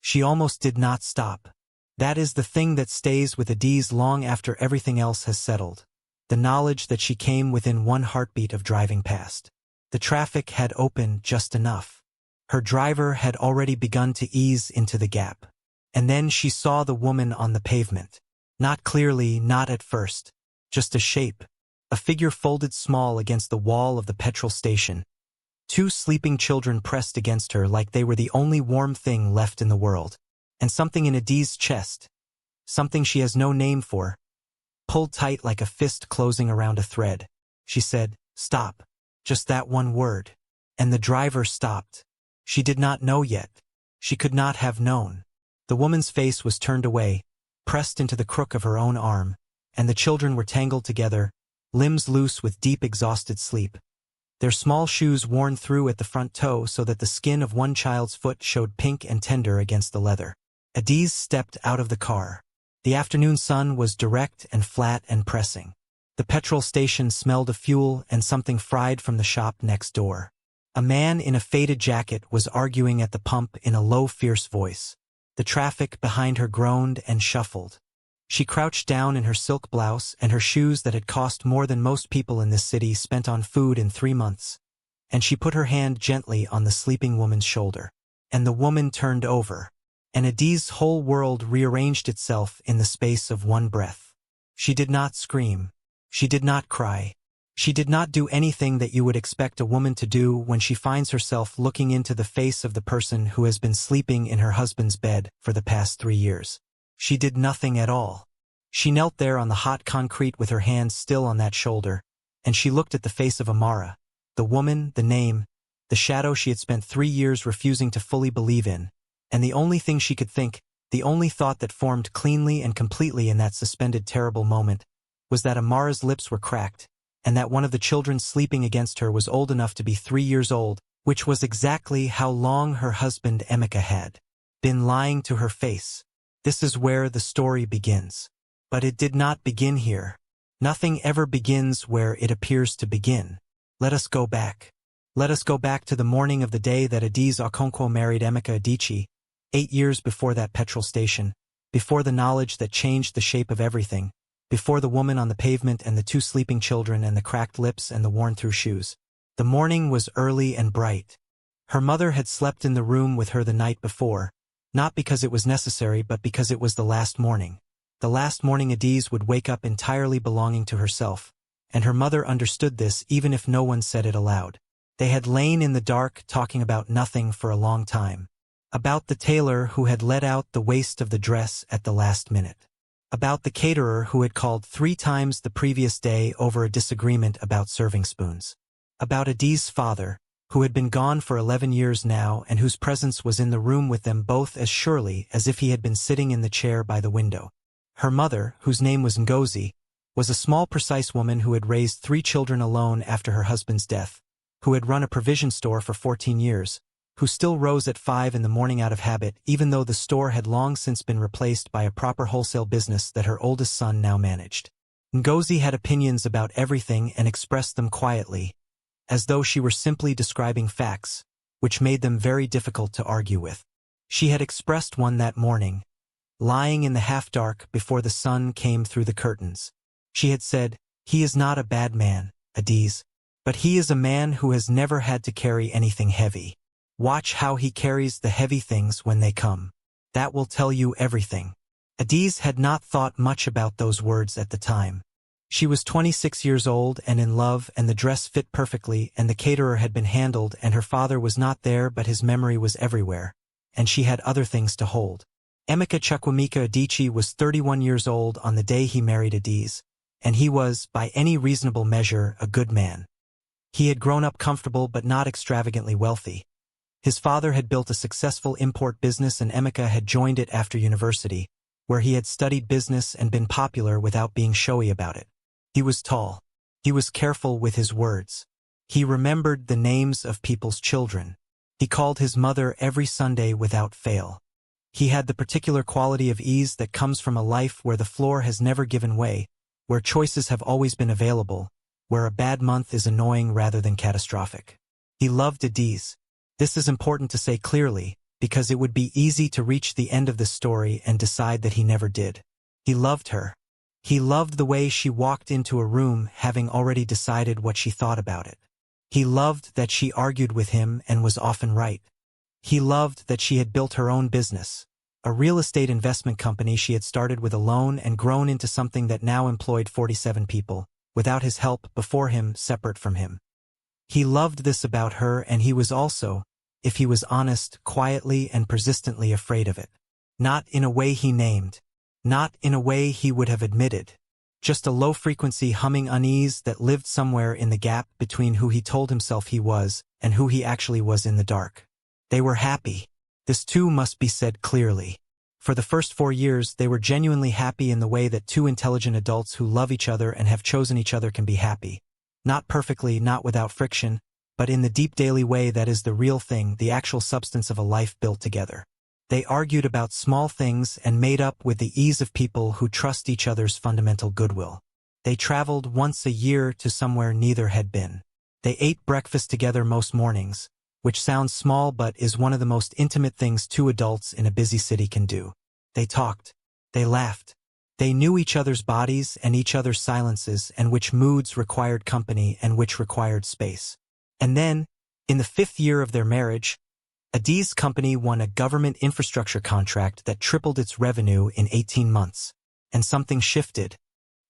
She almost did not stop. That is the thing that stays with Adiz long after everything else has settled. The knowledge that she came within one heartbeat of driving past. The traffic had opened just enough. Her driver had already begun to ease into the gap. And then she saw the woman on the pavement. Not clearly, not at first. Just a shape. A figure folded small against the wall of the petrol station. Two sleeping children pressed against her like they were the only warm thing left in the world. And something in Adiz's chest. Something she has no name for. Pulled tight like a fist closing around a thread. She said, "Stop." Just that one word. And the driver stopped. She did not know yet. She could not have known. The woman's face was turned away, pressed into the crook of her own arm, and the children were tangled together, limbs loose with deep exhausted sleep. Their small shoes worn through at the front toe so that the skin of one child's foot showed pink and tender against the leather. Adiz stepped out of the car. The afternoon sun was direct and flat and pressing. The petrol station smelled of fuel and something fried from the shop next door. A man in a faded jacket was arguing at the pump in a low, fierce voice. The traffic behind her groaned and shuffled. She crouched down in her silk blouse and her shoes that had cost more than most people in this city spent on food in 3 months. And she put her hand gently on the sleeping woman's shoulder. And the woman turned over. And Adiz's whole world rearranged itself in the space of one breath. She did not scream. She did not cry. She did not do anything that you would expect a woman to do when she finds herself looking into the face of the person who has been sleeping in her husband's bed for the past 3 years. She did nothing at all. She knelt there on the hot concrete with her hands still on that shoulder, and she looked at the face of Amara, the woman, the name, the shadow she had spent 3 years refusing to fully believe in, and the only thing she could think, the only thought that formed cleanly and completely in that suspended terrible moment, was that Amara's lips were cracked, and that one of the children sleeping against her was old enough to be 3 years old, which was exactly how long her husband Emeka had been lying to her face. This is where the story begins. But it did not begin here. Nothing ever begins where it appears to begin. Let us go back. Let us go back to the morning of the day that Adiz Okonkwo married Emeka Adichie, 8 years before that petrol station, before the knowledge that changed the shape of everything, before the woman on the pavement and the 2 sleeping children and the cracked lips and the worn-through shoes. The morning was early and bright. Her mother had slept in the room with her the night before, not because it was necessary but because it was the last morning. The last morning Adiz would wake up entirely belonging to herself, and her mother understood this even if no one said it aloud. They had lain in the dark talking about nothing for a long time. About the tailor who had let out the waist of the dress at the last minute. About the caterer who had called 3 times the previous day over a disagreement about serving spoons. About Adiz's father, who had been gone for 11 years now and whose presence was in the room with them both as surely as if he had been sitting in the chair by the window. Her mother, whose name was Ngozi, was a small precise woman who had raised 3 children alone after her husband's death, who had run a provision store for 14 years, who still rose at 5 in the morning out of habit even though the store had long since been replaced by a proper wholesale business that her oldest son now managed. Ngozi had opinions about everything and expressed them quietly, as though she were simply describing facts, which made them very difficult to argue with. She had expressed one that morning, lying in the half-dark before the sun came through the curtains. She had said, "He is not a bad man, Adiz, but he is a man who has never had to carry anything heavy. Watch how he carries the heavy things when they come. That will tell you everything." Adiz had not thought much about those words at the time. She was 26 years old and in love, and the dress fit perfectly, and the caterer had been handled, and her father was not there but his memory was everywhere, and she had other things to hold. Emeka Chukwuemeka Adichie was 31 years old on the day he married Adiz, and he was, by any reasonable measure, a good man. He had grown up comfortable but not extravagantly wealthy. His father had built a successful import business and Emeka had joined it after university, where he had studied business and been popular without being showy about it. He was tall. He was careful with his words. He remembered the names of people's children. He called his mother every Sunday without fail. He had the particular quality of ease that comes from a life where the floor has never given way, where choices have always been available, where a bad month is annoying rather than catastrophic. He loved Adiz. This is important to say clearly, because it would be easy to reach the end of the story and decide that he never did. He loved her. He loved the way she walked into a room having already decided what she thought about it. He loved that she argued with him and was often right. He loved that she had built her own business, a real estate investment company she had started with a loan and grown into something that now employed 47 people, without his help, before him, separate from him. He loved this about her, and he was also, if he was honest, quietly and persistently afraid of it. Not in a way he named. Not in a way he would have admitted. Just a low-frequency humming unease that lived somewhere in the gap between who he told himself he was and who he actually was in the dark. They were happy. This too must be said clearly. For the first 4 years, they were genuinely happy in the way that two intelligent adults who love each other and have chosen each other can be happy. Not perfectly, not without friction, but in the deep daily way that is the real thing, the actual substance of a life built together. They argued about small things and made up with the ease of people who trust each other's fundamental goodwill. They traveled once a year to somewhere neither had been. They ate breakfast together most mornings, which sounds small but is one of the most intimate things two adults in a busy city can do. They talked. They laughed. They knew each other's bodies and each other's silences and which moods required company and which required space. And then, in the 5th year of their marriage, Adi's company won a government infrastructure contract that tripled its revenue in 18 months. And something shifted.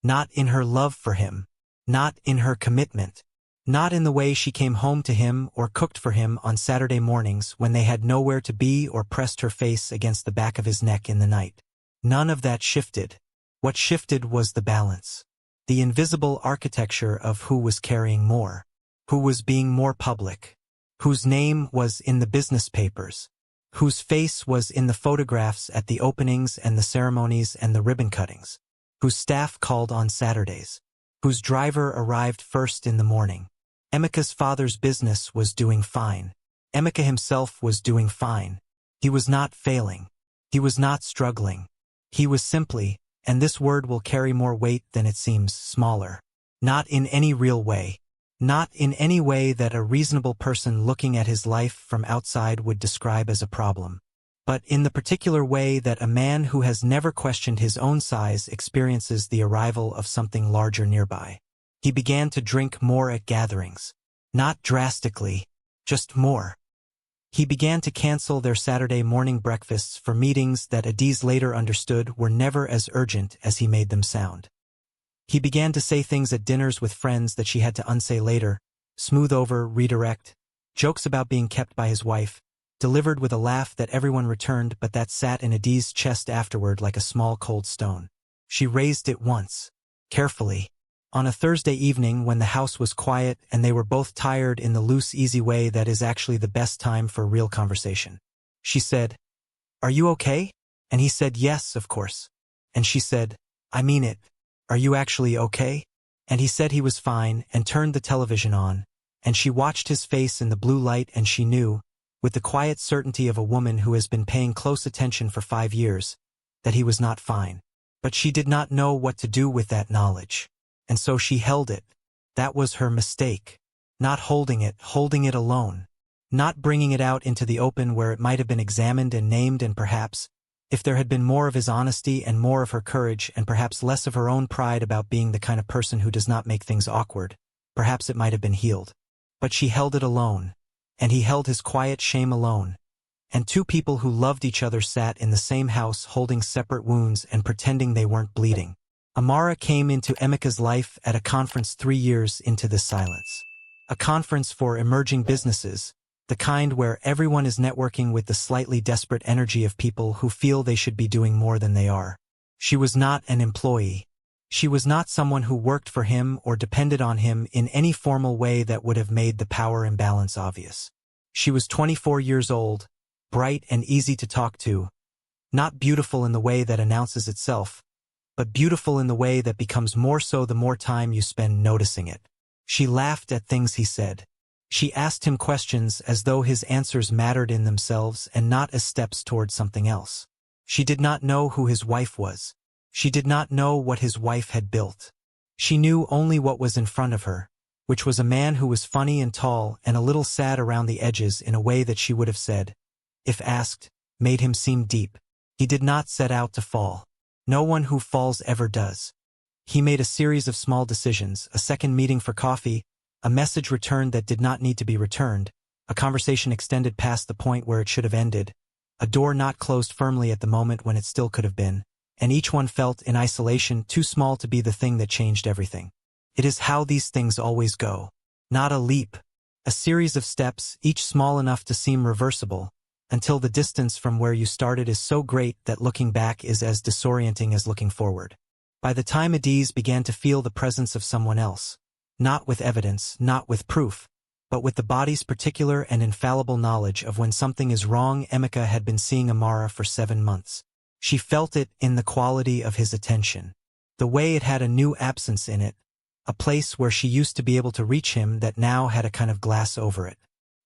Not in her love for him. Not in her commitment. Not in the way she came home to him or cooked for him on Saturday mornings when they had nowhere to be or pressed her face against the back of his neck in the night. None of that shifted. What shifted was the balance. The invisible architecture of who was carrying more. Who was being more public. Whose name was in the business papers. Whose face was in the photographs at the openings and the ceremonies and the ribbon cuttings. Whose staff called on Saturdays. Whose driver arrived first in the morning. Emeka's father's business was doing fine. Emeka himself was doing fine. He was not failing. He was not struggling. He was simply, and this word will carry more weight than it seems, smaller. Not in any real way. Not in any way that a reasonable person looking at his life from outside would describe as a problem. But in the particular way that a man who has never questioned his own size experiences the arrival of something larger nearby. He began to drink more at gatherings. Not drastically, just more. He began to cancel their Saturday morning breakfasts for meetings that Adiz later understood were never as urgent as he made them sound. He began to say things at dinners with friends that she had to unsay later, smooth over, redirect, jokes about being kept by his wife, delivered with a laugh that everyone returned but that sat in Adiz's chest afterward like a small cold stone. She raised it once, carefully, on a Thursday evening when the house was quiet and they were both tired in the loose, easy way that is actually the best time for real conversation. She said, "Are you okay?" And he said, "Yes, of course." And she said, "I mean it. Are you actually okay?" And he said he was fine and turned the television on, and she watched his face in the blue light and she knew, with the quiet certainty of a woman who has been paying close attention for 5 years, that he was not fine. But she did not know what to do with that knowledge. And so she held it. That was her mistake. Not holding it alone. Not bringing it out into the open where it might have been examined and named and perhaps, if there had been more of his honesty and more of her courage and perhaps less of her own pride about being the kind of person who does not make things awkward, perhaps it might have been healed. But she held it alone. And he held his quiet shame alone. And two people who loved each other sat in the same house holding separate wounds and pretending they weren't bleeding. Amara came into Emeka's life at a conference 3 years into this silence. A conference for emerging businesses, the kind where everyone is networking with the slightly desperate energy of people who feel they should be doing more than they are. She was not an employee. She was not someone who worked for him or depended on him in any formal way that would have made the power imbalance obvious. She was 24 years old, bright and easy to talk to, not beautiful in the way that announces itself, but beautiful in the way that becomes more so the more time you spend noticing it. She laughed at things he said. She asked him questions as though his answers mattered in themselves and not as steps toward something else. She did not know who his wife was. She did not know what his wife had built. She knew only what was in front of her, which was a man who was funny and tall and a little sad around the edges in a way that she would have said, if asked, made him seem deep. He did not set out to fall. No one who falls ever does. He made a series of small decisions, a second meeting for coffee, a message returned that did not need to be returned, a conversation extended past the point where it should have ended, a door not closed firmly at the moment when it still could have been, and each one felt, in isolation, too small to be the thing that changed everything. It is how these things always go. Not a leap. A series of steps, each small enough to seem reversible, until the distance from where you started is so great that looking back is as disorienting as looking forward. By the time Adiz began to feel the presence of someone else, not with evidence, not with proof, but with the body's particular and infallible knowledge of when something is wrong, Emeka had been seeing Amara for 7 months. She felt it in the quality of his attention. The way it had a new absence in it, a place where she used to be able to reach him that now had a kind of glass over it.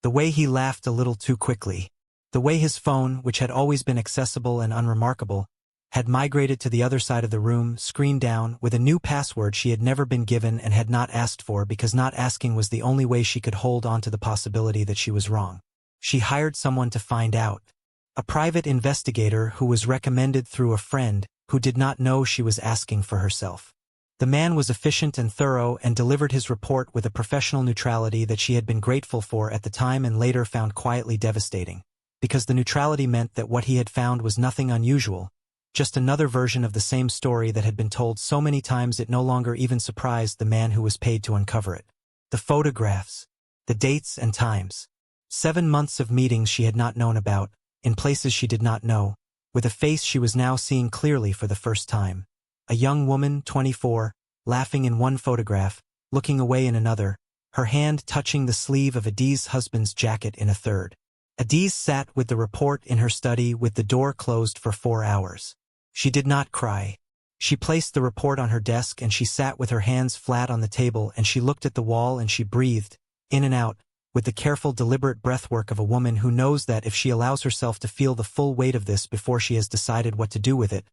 The way he laughed a little too quickly. The way his phone, which had always been accessible and unremarkable, had migrated to the other side of the room, screen down, with a new password she had never been given and had not asked for because not asking was the only way she could hold on to the possibility that she was wrong. She hired someone to find out. A private investigator who was recommended through a friend who did not know she was asking for herself. The man was efficient and thorough and delivered his report with a professional neutrality that she had been grateful for at the time and later found quietly devastating, because the neutrality meant that what he had found was nothing unusual, just another version of the same story that had been told so many times it no longer even surprised the man who was paid to uncover it. The photographs, the dates and times. 7 months of meetings she had not known about, in places she did not know, with a face she was now seeing clearly for the first time. A young woman, 24, laughing in one photograph, looking away in another, her hand touching the sleeve of Adiz's husband's jacket in a third. Adiz sat with the report in her study with the door closed for 4 hours. She did not cry. She placed the report on her desk and she sat with her hands flat on the table and she looked at the wall and she breathed, in and out, with the careful deliberate breathwork of a woman who knows that if she allows herself to feel the full weight of this before she has decided what to do with it,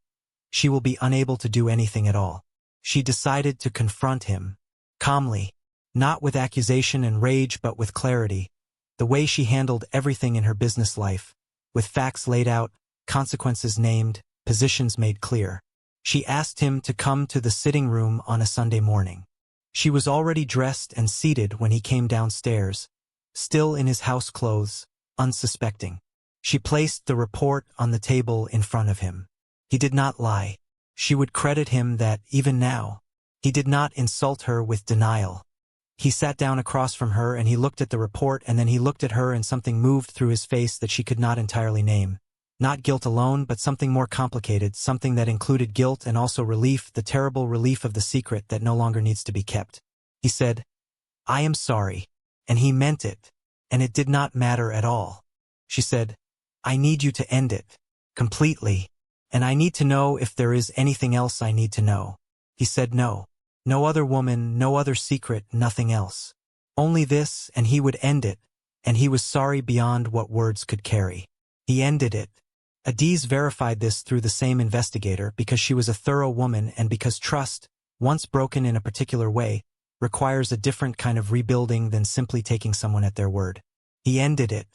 she will be unable to do anything at all. She decided to confront him. Calmly. Not with accusation and rage but with clarity. The way she handled everything in her business life. With facts laid out, consequences named, positions made clear. She asked him to come to the sitting room on a Sunday morning. She was already dressed and seated when he came downstairs, still in his house clothes, unsuspecting. She placed the report on the table in front of him. He did not lie. She would credit him that, even now, he did not insult her with denial. He sat down across from her and he looked at the report and then he looked at her and something moved through his face that she could not entirely name. Not guilt alone but something more complicated, something that included guilt and also relief, the terrible relief of the secret that no longer needs to be kept. He said, "I am sorry." And he meant it. And it did not matter at all. She said, "I need you to end it. Completely. And I need to know if there is anything else I need to know." He said no. No other woman, no other secret, nothing else. Only this, and he would end it, and he was sorry beyond what words could carry. He ended it. Adiz verified this through the same investigator because she was a thorough woman and because trust, once broken in a particular way, requires a different kind of rebuilding than simply taking someone at their word. He ended it.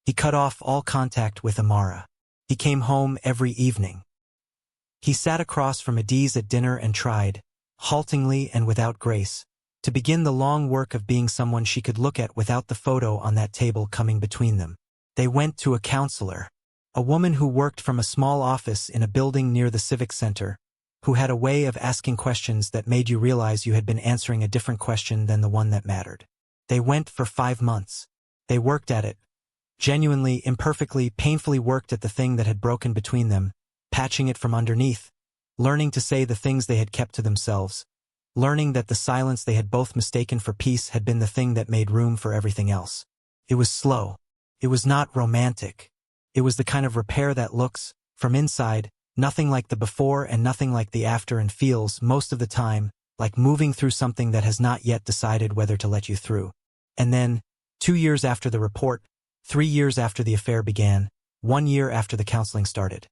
He cut off all contact with Amara. He came home every evening. He sat across from Adiz at dinner and tried, haltingly and without grace, to begin the long work of being someone she could look at without the photo on that table coming between them. They went to a counselor, a woman who worked from a small office in a building near the Civic Center, who had a way of asking questions that made you realize you had been answering a different question than the one that mattered. They went for 5 months. They worked at it. Genuinely, imperfectly, painfully worked at the thing that had broken between them, patching it from underneath, learning to say the things they had kept to themselves, learning that the silence they had both mistaken for peace had been the thing that made room for everything else. It was slow. It was not romantic. It was the kind of repair that looks, from inside, nothing like the before and nothing like the after and feels, most of the time, like moving through something that has not yet decided whether to let you through. And then, 2 years after the report, 3 years after the affair began, 1 year after the counseling started,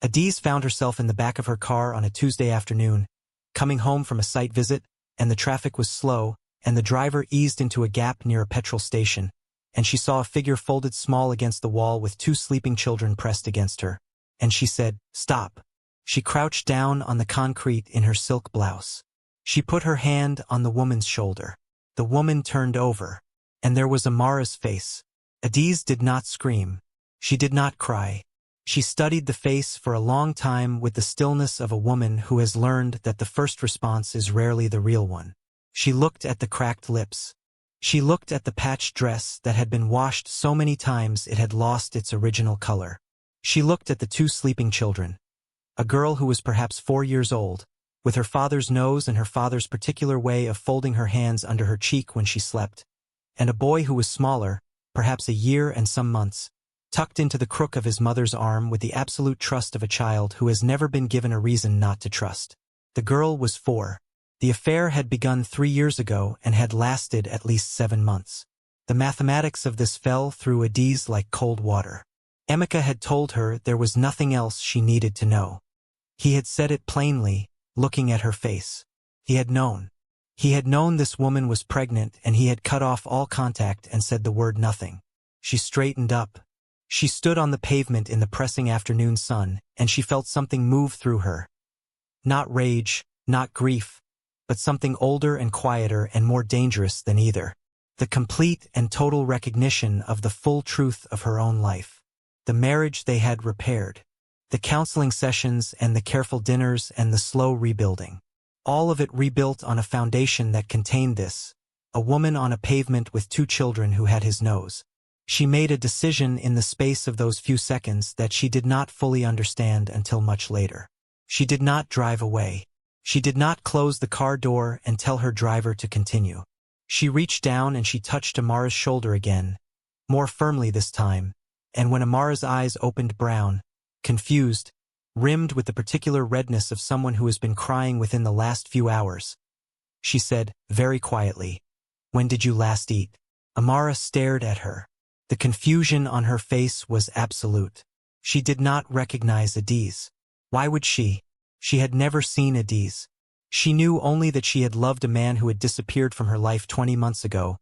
Adiz found herself in the back of her car on a Tuesday afternoon, coming home from a site visit, and the traffic was slow, and the driver eased into a gap near a petrol station, and she saw a figure folded small against the wall with two sleeping children pressed against her. And she said, "Stop." She crouched down on the concrete in her silk blouse. She put her hand on the woman's shoulder. The woman turned over, and there was Amara's face. Adiz did not scream. She did not cry. She studied the face for a long time with the stillness of a woman who has learned that the first response is rarely the real one. She looked at the cracked lips. She looked at the patched dress that had been washed so many times it had lost its original color. She looked at the two sleeping children. A girl who was perhaps 4 years old, with her father's nose and her father's particular way of folding her hands under her cheek when she slept, and a boy who was smaller, perhaps a year and some months, tucked into the crook of his mother's arm with the absolute trust of a child who has never been given a reason not to trust. The girl was 4. The affair had begun 3 years ago and had lasted at least 7 months. The mathematics of this fell through Adiz like cold water. Emeka had told her there was nothing else she needed to know. He had said it plainly, looking at her face. He had known. He had known this woman was pregnant, and he had cut off all contact and said the word nothing. She straightened up. She stood on the pavement in the pressing afternoon sun, and she felt something move through her. Not rage, not grief, but something older and quieter and more dangerous than either. The complete and total recognition of the full truth of her own life. The marriage they had repaired. The counseling sessions and the careful dinners and the slow rebuilding. All of it rebuilt on a foundation that contained this. A woman on a pavement with 2 children who had his nose. She made a decision in the space of those few seconds that she did not fully understand until much later. She did not drive away. She did not close the car door and tell her driver to continue. She reached down and she touched Amara's shoulder again, more firmly this time, and when Amara's eyes opened brown, confused, rimmed with the particular redness of someone who has been crying within the last few hours, she said, very quietly, "When did you last eat?" Amara stared at her. The confusion on her face was absolute. She did not recognize Adiz. Why would she? She had never seen Adiz. She knew only that she had loved a man who had disappeared from her life 20 months ago,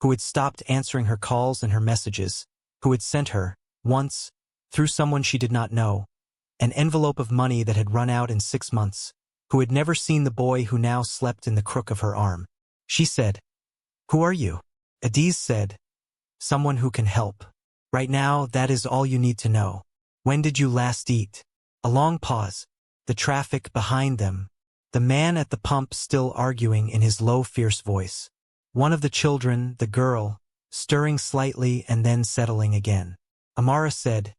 who had stopped answering her calls and her messages, who had sent her, once, through someone she did not know, an envelope of money that had run out in 6 months, who had never seen the boy who now slept in the crook of her arm. She said, "Who are you?" Adiz said, "Someone who can help. Right now, that is all you need to know. When did you last eat?" A long pause. The traffic behind them. The man at the pump still arguing in his low, fierce voice. One of the children, the girl, stirring slightly and then settling again. Amara said,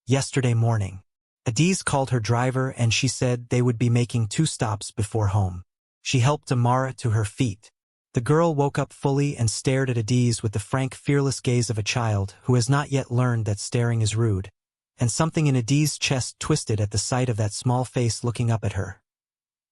"Yesterday morning." Adiz called her driver and she said they would be making 2 stops before home. She helped Amara to her feet. The girl woke up fully and stared at Adiz with the frank, fearless gaze of a child who has not yet learned that staring is rude, and something in Adiz's chest twisted at the sight of that small face looking up at her.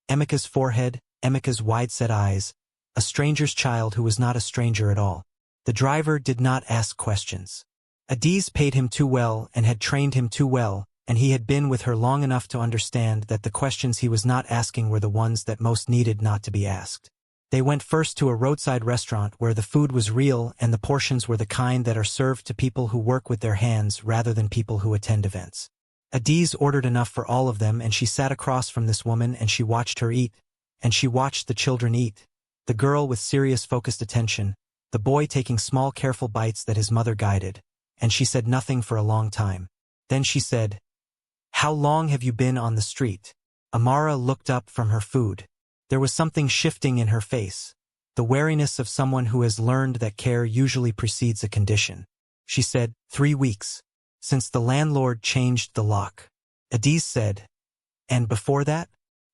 Emeka's forehead, Emeka's wide-set eyes, a stranger's child who was not a stranger at all. The driver did not ask questions. Adiz paid him too well and had trained him too well, and he had been with her long enough to understand that the questions he was not asking were the ones that most needed not to be asked. They went first to a roadside restaurant where the food was real and the portions were the kind that are served to people who work with their hands rather than people who attend events. Adiz ordered enough for all of them and she sat across from this woman and she watched her eat, and she watched the children eat, the girl with serious focused attention, the boy taking small careful bites that his mother guided, and she said nothing for a long time. Then she said, "How long have you been on the street?" Amara looked up from her food. There was something shifting in her face, the wariness of someone who has learned that care usually precedes a condition. She said, 3 weeks, since the landlord changed the lock. Adiz said, "And before that?"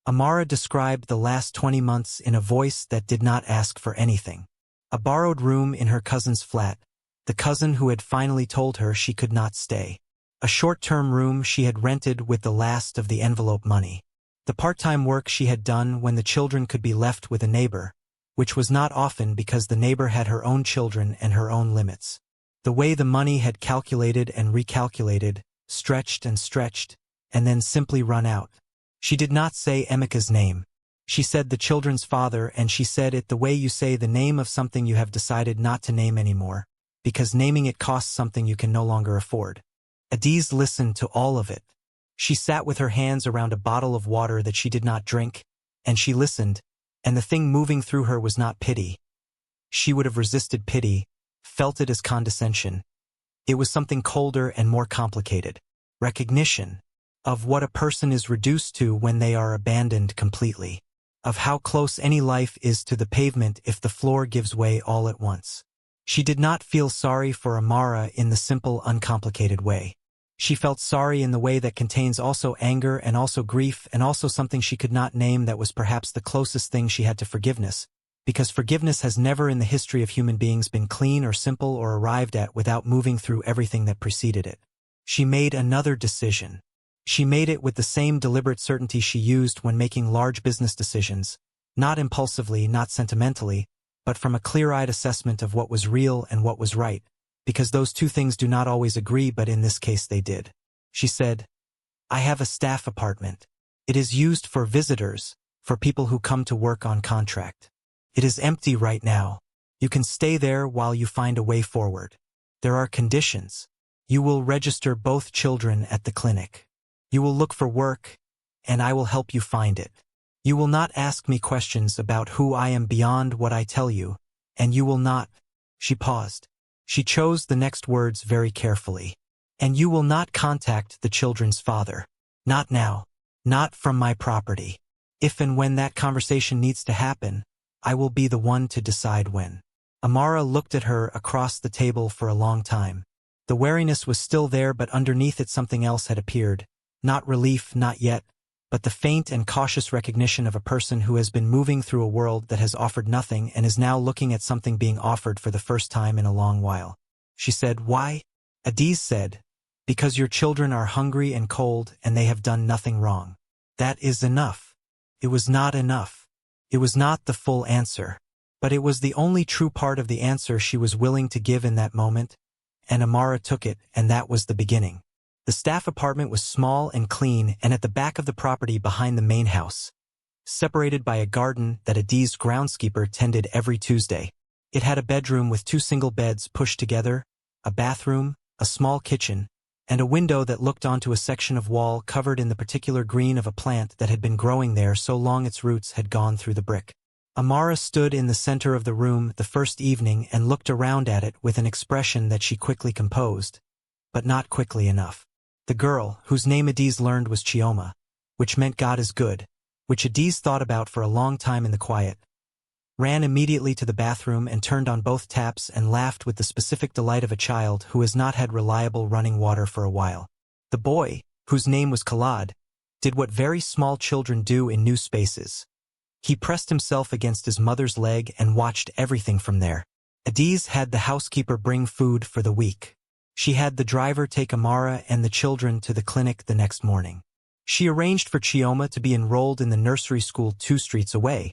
Amara described the last 20 months in a voice that did not ask for anything. A borrowed room in her cousin's flat, the cousin who had finally told her she could not stay. A short-term room she had rented with the last of the envelope money. The part-time work she had done when the children could be left with a neighbor, which was not often because the neighbor had her own children and her own limits. The way the money had calculated and recalculated, stretched, and then simply run out. She did not say Emeka's name. She said the children's father, and she said it the way you say the name of something you have decided not to name anymore. because naming it costs something you can no longer afford. Adiz listened to all of it. She sat with her hands around a bottle of water that she did not drink, and she listened, and the thing moving through her was not pity. She would have resisted pity, felt it as condescension. It was something colder and more complicated. Recognition of what a person is reduced to when they are abandoned completely. Of how close any life is to the pavement if the floor gives way all at once. She did not feel sorry for Amara in the simple, uncomplicated way. She felt sorry in the way that contains also anger and also grief and also something she could not name that was perhaps the closest thing she had to forgiveness, because forgiveness has never in the history of human beings been clean or simple or arrived at without moving through everything that preceded it. She made another decision. She made it with the same deliberate certainty she used when making large business decisions, not impulsively, not sentimentally, but from a clear-eyed assessment of what was real and what was right, because those two things do not always agree, but in this case they did. She said, "I have a staff apartment. It is used for visitors, for people who come to work on contract. It is empty right now. You can stay there while you find a way forward. There are conditions. You will register both children at the clinic. You will look for work, and I will help you find it. You will not ask me questions about who I am beyond what I tell you, and you will not—" She paused. She chose the next words very carefully. "And you will not contact the children's father. Not now. Not from my property. If and when that conversation needs to happen, I will be the one to decide when." Amara looked at her across the table for a long time. The wariness was still there, but underneath it something else had appeared. Not relief, not yet, but the faint and cautious recognition of a person who has been moving through a world that has offered nothing and is now looking at something being offered for the first time in a long while. She said, "Why?" Adiz said, "Because your children are hungry and cold and they have done nothing wrong. That is enough." It was not enough. It was not the full answer. But it was the only true part of the answer she was willing to give in that moment, and Amara took it, and that was the beginning. The staff apartment was small and clean and at the back of the property behind the main house, separated by a garden that Adiz's groundskeeper tended every Tuesday. It had a bedroom with 2 single beds pushed together, a bathroom, a small kitchen, and a window that looked onto a section of wall covered in the particular green of a plant that had been growing there so long its roots had gone through the brick. Amara stood in the center of the room the first evening and looked around at it with an expression that she quickly composed, but not quickly enough. The girl, whose name Adiz learned was Chioma, which meant God is good, which Adiz thought about for a long time in the quiet, ran immediately to the bathroom and turned on both taps and laughed with the specific delight of a child who has not had reliable running water for a while. The boy, whose name was Khalad, did what very small children do in new spaces. He pressed himself against his mother's leg and watched everything from there. Adiz had the housekeeper bring food for the week. She had the driver take Amara and the children to the clinic the next morning. She arranged for Chioma to be enrolled in the nursery school 2 streets away.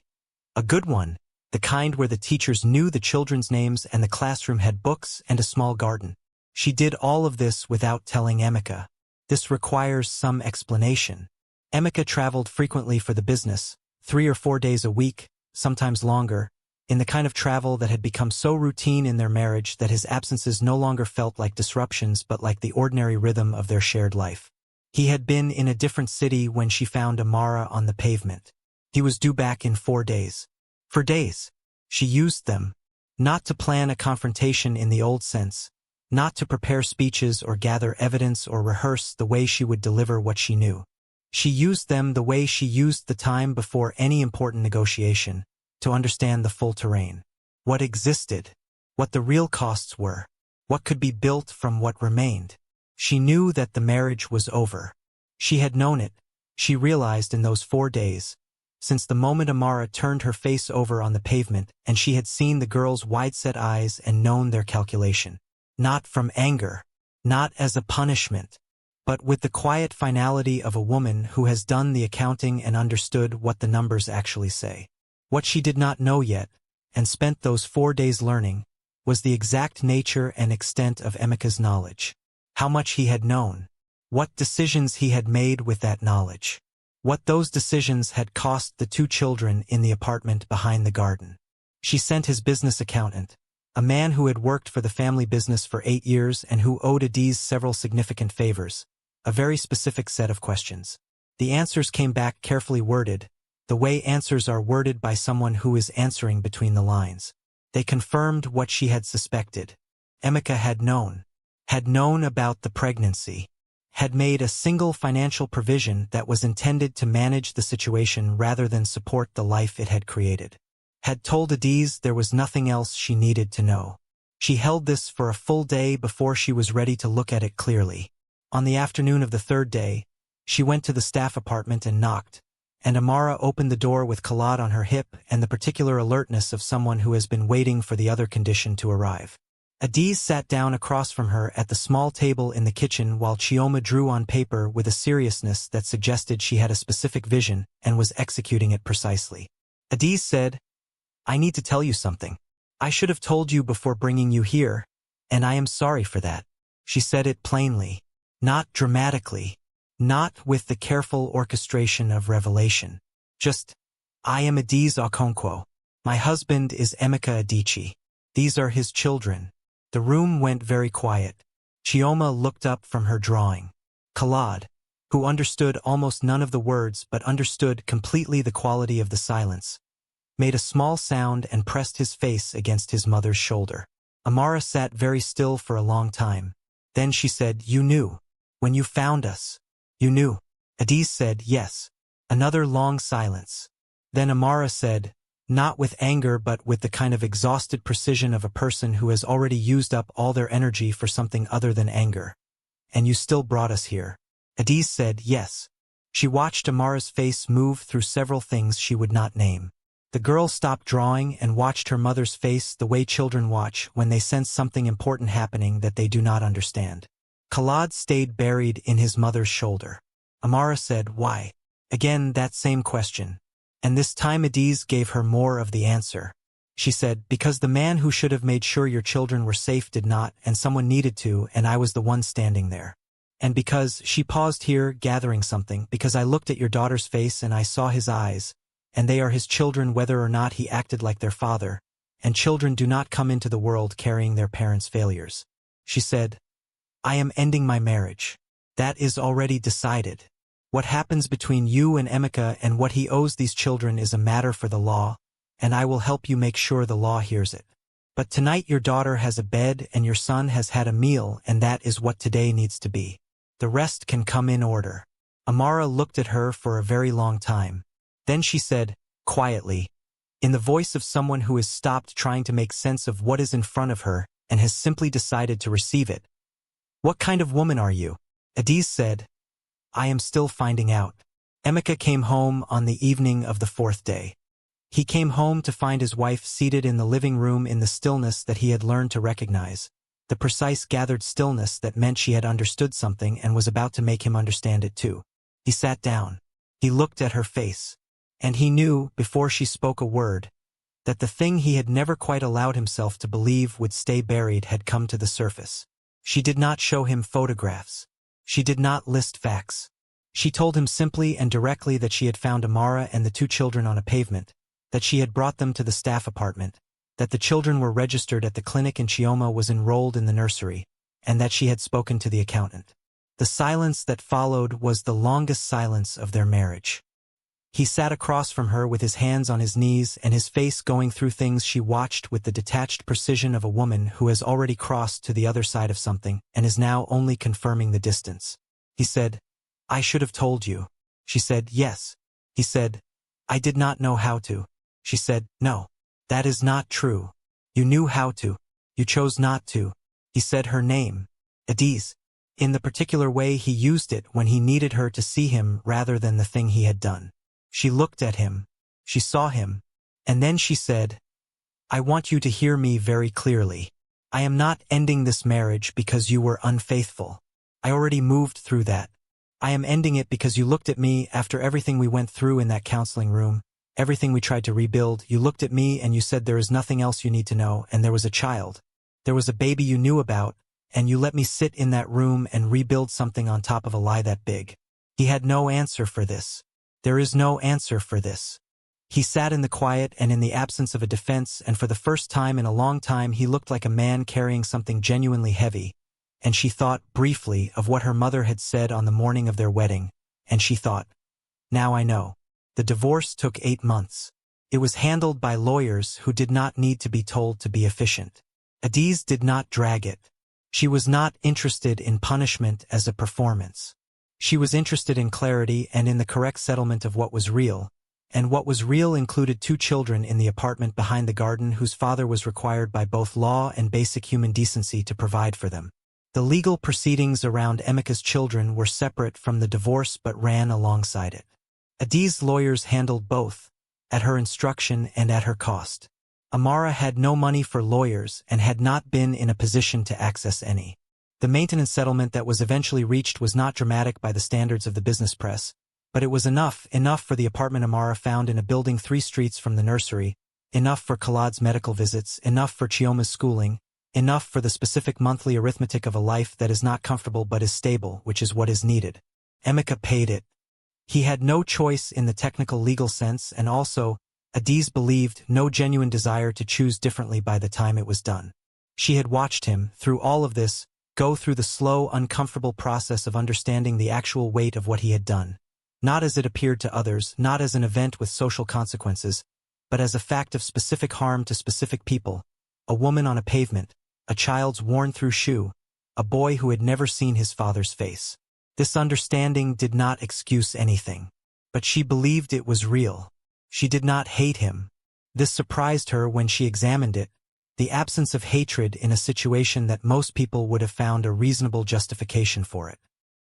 A good one, the kind where the teachers knew the children's names and the classroom had books and a small garden. She did all of this without telling Emeka. This requires some explanation. Emeka traveled frequently for the business, 3 or 4 days a week, sometimes longer, in the kind of travel that had become so routine in their marriage that his absences no longer felt like disruptions but like the ordinary rhythm of their shared life. He had been in a different city when she found Amara on the pavement. He was due back in 4 days. For days, she used them, not to plan a confrontation in the old sense, not to prepare speeches or gather evidence or rehearse the way she would deliver what she knew. She used them the way she used the time before any important negotiation, to understand the full terrain. What existed, what the real costs were, what could be built from what remained. She knew that the marriage was over. She had known it, she realized in those 4 days, since the moment Amara turned her face over on the pavement and she had seen the girl's wide-set eyes and known their calculation. Not from anger, not as a punishment, but with the quiet finality of a woman who has done the accounting and understood what the numbers actually say. What she did not know yet, and spent those 4 days learning, was the exact nature and extent of Emeka's knowledge. How much he had known. What decisions he had made with that knowledge. What those decisions had cost the 2 children in the apartment behind the garden. She sent his business accountant, a man who had worked for the family business for 8 years and who owed Adiz several significant favors, a very specific set of questions. The answers came back carefully worded, the way answers are worded by someone who is answering between the lines. They confirmed what she had suspected. Emeka had known about the pregnancy, had made a single financial provision that was intended to manage the situation rather than support the life it had created. Had told Adiz there was nothing else she needed to know. She held this for a full day before she was ready to look at it clearly. On the afternoon of the third day, she went to the staff apartment and knocked, and Amara opened the door with Khalad on her hip and the particular alertness of someone who has been waiting for the other condition to arrive. Adiz sat down across from her at the small table in the kitchen while Chioma drew on paper with a seriousness that suggested she had a specific vision and was executing it precisely. Adiz said, "I need to tell you something. I should have told you before bringing you here, and I am sorry for that." She said it plainly, not dramatically, not with the careful orchestration of revelation. Just, "I am Adiz Okonkwo. My husband is Emeka Adichie. These are his children." The room went very quiet. Chioma looked up from her drawing. Khalad, who understood almost none of the words but understood completely the quality of the silence, made a small sound and pressed his face against his mother's shoulder. Amara sat very still for a long time. Then she said, "You knew. When you found us. You knew." Adiz said, "Yes." Another long silence. Then Amara said, not with anger but with the kind of exhausted precision of a person who has already used up all their energy for something other than anger. "And you still brought us here." Adiz said, "Yes." She watched Amara's face move through several things she would not name. The girl stopped drawing and watched her mother's face the way children watch when they sense something important happening that they do not understand. Khalad stayed buried in his mother's shoulder. Amara said, "Why?" Again that same question. And this time Adiz gave her more of the answer. She said, "Because the man who should have made sure your children were safe did not, and someone needed to, and I was the one standing there. And because," she paused here, gathering something, "because I looked at your daughter's face and I saw his eyes, and they are his children whether or not he acted like their father, and children do not come into the world carrying their parents' failures." She said, "I am ending my marriage. That is already decided. What happens between you and Emeka and what he owes these children is a matter for the law, and I will help you make sure the law hears it. But tonight your daughter has a bed and your son has had a meal, and that is what today needs to be. The rest can come in order." Amara looked at her for a very long time. Then she said, quietly, in the voice of someone who has stopped trying to make sense of what is in front of her and has simply decided to receive it, "What kind of woman are you?" Adiz said, "I am still finding out." Emeka came home on the evening of the fourth day. He came home to find his wife seated in the living room in the stillness that he had learned to recognize, the precise gathered stillness that meant she had understood something and was about to make him understand it too. He sat down. He looked at her face. And he knew, before she spoke a word, that the thing he had never quite allowed himself to believe would stay buried had come to the surface. She did not show him photographs. She did not list facts. She told him simply and directly that she had found Amara and the 2 children on a pavement, that she had brought them to the staff apartment, that the children were registered at the clinic and Chioma was enrolled in the nursery, and that she had spoken to the accountant. The silence that followed was the longest silence of their marriage. He sat across from her with his hands on his knees and his face going through things she watched with the detached precision of a woman who has already crossed to the other side of something and is now only confirming the distance. He said, "I should have told you." She said, "Yes." He said, "I did not know how to." She said, "No, that is not true. You knew how to. You chose not to." He said her name, Adiz, in the particular way he used it when he needed her to see him rather than the thing he had done. She looked at him. She saw him. And then she said, "I want you to hear me very clearly. I am not ending this marriage because you were unfaithful. I already moved through that. I am ending it because you looked at me after everything we went through in that counseling room, everything we tried to rebuild. You looked at me and you said there is nothing else you need to know, and there was a child. There was a baby you knew about, and you let me sit in that room and rebuild something on top of a lie that big." He had no answer for this. There is no answer for this. He sat in the quiet and in the absence of a defense, and for the first time in a long time he looked like a man carrying something genuinely heavy, and she thought, briefly, of what her mother had said on the morning of their wedding, and she thought, now I know. The divorce took 8 months. It was handled by lawyers who did not need to be told to be efficient. Adiz did not drag it. She was not interested in punishment as a performance. She was interested in clarity and in the correct settlement of what was real, and what was real included 2 children in the apartment behind the garden whose father was required by both law and basic human decency to provide for them. The legal proceedings around Emika's children were separate from the divorce but ran alongside it. Adiz's lawyers handled both, at her instruction and at her cost. Amara had no money for lawyers and had not been in a position to access any. The maintenance settlement that was eventually reached was not dramatic by the standards of the business press, but it was enough for the apartment Amara found in a building 3 streets from the nursery, enough for Khalad's medical visits, enough for Chioma's schooling, enough for the specific monthly arithmetic of a life that is not comfortable but is stable, which is what is needed. Emika paid it. He had no choice in the technical legal sense, and also, Adiz believed, no genuine desire to choose differently by the time it was done. She had watched him, through all of this, go through the slow, uncomfortable process of understanding the actual weight of what he had done. Not as it appeared to others, not as an event with social consequences, but as a fact of specific harm to specific people. A woman on a pavement, a child's worn-through shoe, a boy who had never seen his father's face. This understanding did not excuse anything, but she believed it was real. She did not hate him. This surprised her when she examined it, the absence of hatred in a situation that most people would have found a reasonable justification for it.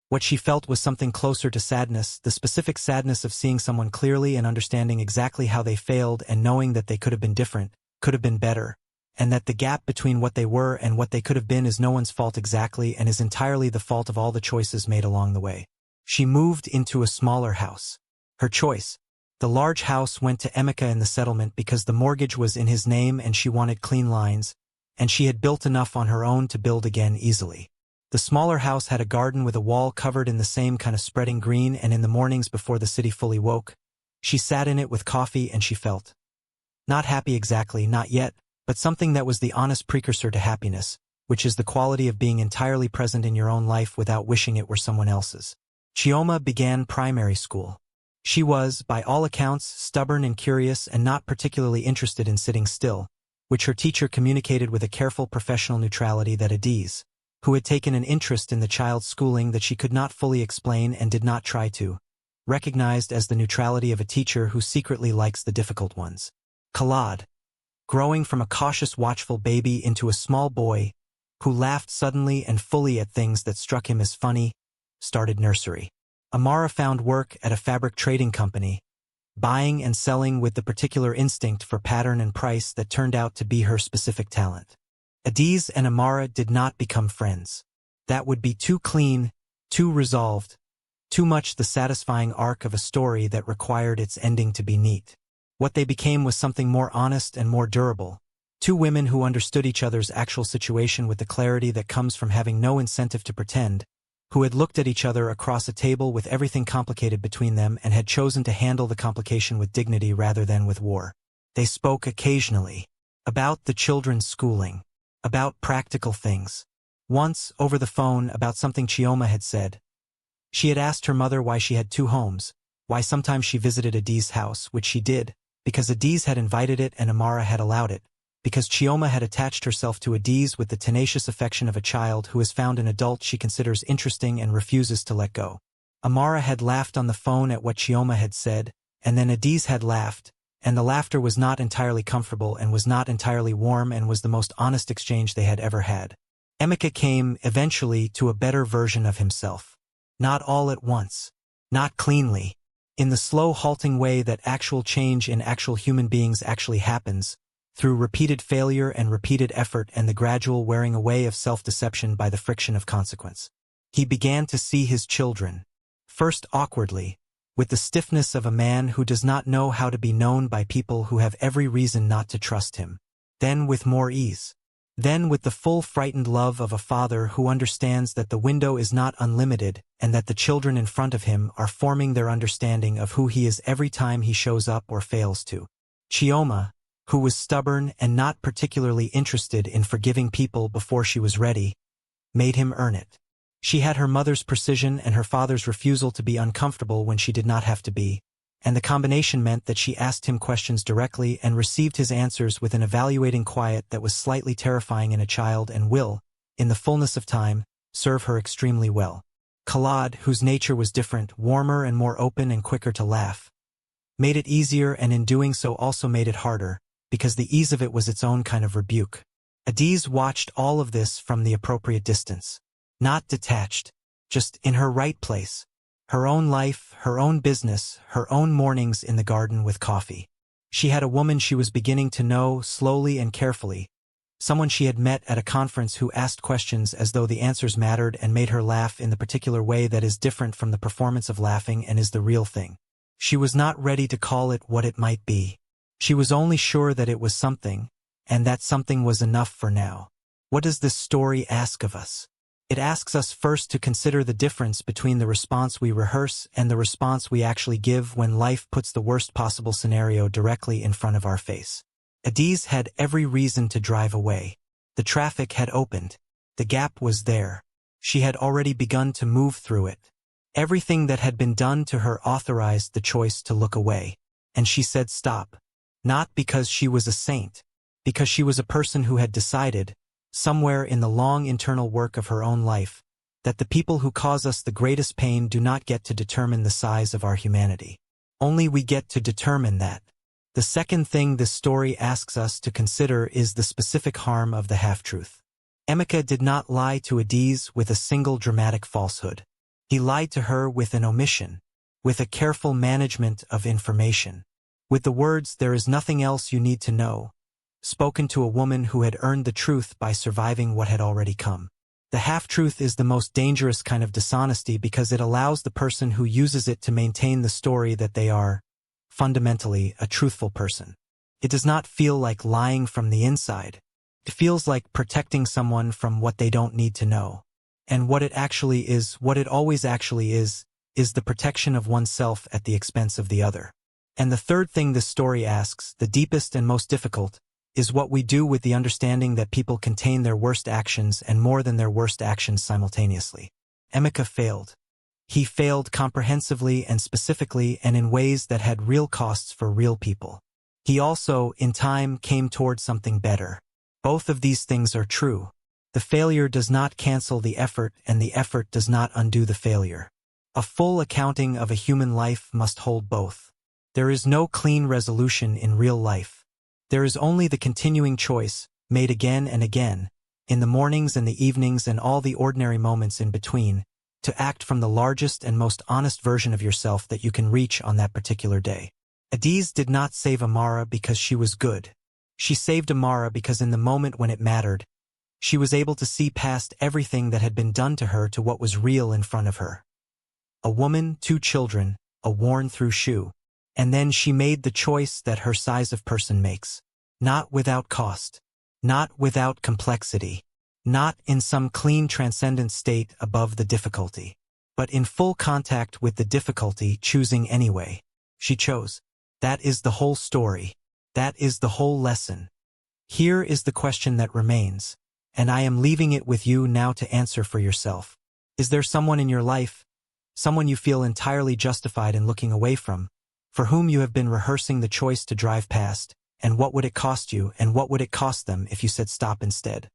What she felt was something closer to sadness, the specific sadness of seeing someone clearly and understanding exactly how they failed and knowing that they could have been different, could have been better, and that the gap between what they were and what they could have been is no one's fault exactly and is entirely the fault of all the choices made along the way. She moved into a smaller house. Her choice. The large house went to Emika in the settlement because the mortgage was in his name and she wanted clean lines, and she had built enough on her own to build again easily. The smaller house had a garden with a wall covered in the same kind of spreading green, and in the mornings before the city fully woke, she sat in it with coffee and she felt not happy exactly, not yet, but something that was the honest precursor to happiness, which is the quality of being entirely present in your own life without wishing it were someone else's. Chioma began primary school. She was, by all accounts, stubborn and curious and not particularly interested in sitting still, which her teacher communicated with a careful professional neutrality that Adiz, who had taken an interest in the child's schooling that she could not fully explain and did not try to, recognized as the neutrality of a teacher who secretly likes the difficult ones. Khalad, growing from a cautious, watchful baby into a small boy who laughed suddenly and fully at things that struck him as funny, started nursery. Amara found work at a fabric trading company, buying and selling with the particular instinct for pattern and price that turned out to be her specific talent. Adiz and Amara did not become friends. That would be too clean, too resolved, too much the satisfying arc of a story that required its ending to be neat. What they became was something more honest and more durable. 2 women who understood each other's actual situation with the clarity that comes from having no incentive to pretend, who had looked at each other across a table with everything complicated between them and had chosen to handle the complication with dignity rather than with war. They spoke occasionally about the children's schooling, about practical things. Once, over the phone, about something Chioma had said. She had asked her mother why she had 2 homes, why sometimes she visited Adiz's house, which she did, because Adiz had invited it and Amara had allowed it, because Chioma had attached herself to Adiz with the tenacious affection of a child who has found an adult she considers interesting and refuses to let go. Amara had laughed on the phone at what Chioma had said, and then Adiz had laughed, and the laughter was not entirely comfortable and was not entirely warm and was the most honest exchange they had ever had. Emika came, eventually, to a better version of himself. Not all at once. Not cleanly. In the slow, halting way that actual change in actual human beings actually happens, through repeated failure and repeated effort and the gradual wearing away of self-deception by the friction of consequence. He began to see his children, first awkwardly, with the stiffness of a man who does not know how to be known by people who have every reason not to trust him, then with more ease. Then with the full frightened love of a father who understands that the window is not unlimited and that the children in front of him are forming their understanding of who he is every time he shows up or fails to. Chioma, who was stubborn and not particularly interested in forgiving people before she was ready, made him earn it. She had her mother's precision and her father's refusal to be uncomfortable when she did not have to be, and the combination meant that she asked him questions directly and received his answers with an evaluating quiet that was slightly terrifying in a child and will, in the fullness of time, serve her extremely well. Khalad, whose nature was different, warmer and more open and quicker to laugh, made it easier and in doing so also made it harder, because the ease of it was its own kind of rebuke. Adiz watched all of this from the appropriate distance. Not detached, just in her right place. Her own life, her own business, her own mornings in the garden with coffee. She had a woman she was beginning to know slowly and carefully, someone she had met at a conference who asked questions as though the answers mattered and made her laugh in the particular way that is different from the performance of laughing and is the real thing. She was not ready to call it what it might be. She was only sure that it was something, and that something was enough for now. What does this story ask of us? It asks us first to consider the difference between the response we rehearse and the response we actually give when life puts the worst possible scenario directly in front of our face. Adiz had every reason to drive away. The traffic had opened. The gap was there. She had already begun to move through it. Everything that had been done to her authorized the choice to look away. And she said stop. Not because she was a saint, because she was a person who had decided, somewhere in the long internal work of her own life, that the people who cause us the greatest pain do not get to determine the size of our humanity. Only we get to determine that. The second thing this story asks us to consider is the specific harm of the half-truth. Emeka did not lie to Adiz with a single dramatic falsehood. He lied to her with an omission, with a careful management of information. With the words, "There is nothing else you need to know," spoken to a woman who had earned the truth by surviving what had already come. The half-truth is the most dangerous kind of dishonesty because it allows the person who uses it to maintain the story that they are, fundamentally, a truthful person. It does not feel like lying from the inside. It feels like protecting someone from what they don't need to know. And what it actually is, what it always actually is the protection of oneself at the expense of the other. And the third thing this story asks, the deepest and most difficult, is what we do with the understanding that people contain their worst actions and more than their worst actions simultaneously. Emeka failed. He failed comprehensively and specifically and in ways that had real costs for real people. He also, in time, came toward something better. Both of these things are true. The failure does not cancel the effort and the effort does not undo the failure. A full accounting of a human life must hold both. There is no clean resolution in real life. There is only the continuing choice, made again and again, in the mornings and the evenings and all the ordinary moments in between, to act from the largest and most honest version of yourself that you can reach on that particular day. Adiz did not save Amara because she was good. She saved Amara because in the moment when it mattered, she was able to see past everything that had been done to her to what was real in front of her. A woman, 2 children, a worn-through shoe. And then she made the choice that her size of person makes. Not without cost. Not without complexity. Not in some clean transcendent state above the difficulty. But in full contact with the difficulty, choosing anyway. She chose. That is the whole story. That is the whole lesson. Here is the question that remains, and I am leaving it with you now to answer for yourself. Is there someone in your life, someone you feel entirely justified in looking away from, for whom you have been rehearsing the choice to drive past, and what would it cost you and what would it cost them if you said stop instead?